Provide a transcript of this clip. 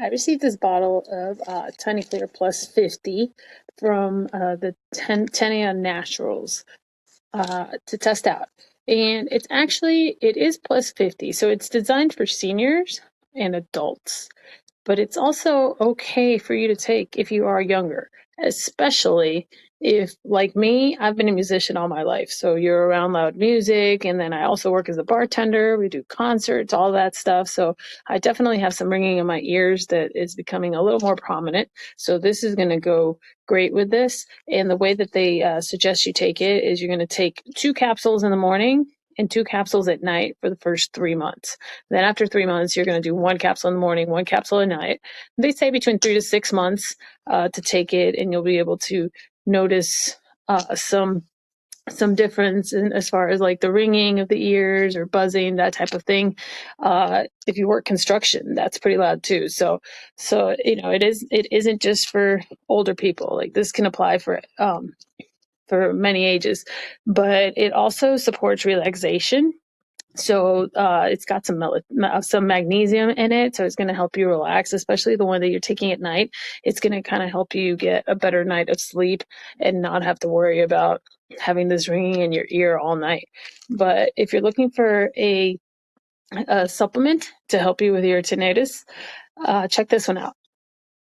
I received this bottle of Tiny Clear Plus 50 from the Tenia Naturals to test out. And it is plus 50, so it's designed for seniors and adults, but it's also okay for you to take if you are younger, especially if, like me, I've been a musician all my life. So you're around loud music, and then I also work as a bartender. We do concerts, all that stuff. So I definitely have some ringing in my ears that is becoming a little more prominent. So this is going to go great with this. And the way that they suggest you take it is you're going to take 2 capsules in the morning and 2 capsules at night for the first 3 months. Then after 3 months, you're going to do 1 capsule in the morning, 1 capsule at night. They say between 3 to 6 months to take it, and you'll be able to notice some difference in as far as like the ringing of the ears or buzzing, that type of thing. If you work construction, that's pretty loud too. So it isn't just for older people. Like this can apply for many ages, but it also supports relaxation. So it's got some magnesium in it, so it's going to help you relax, especially the one that you're taking at night. It's going to kind of help you get a better night of sleep and not have to worry about having this ringing in your ear all night. But if you're looking for a supplement to help you with your tinnitus, check this one out.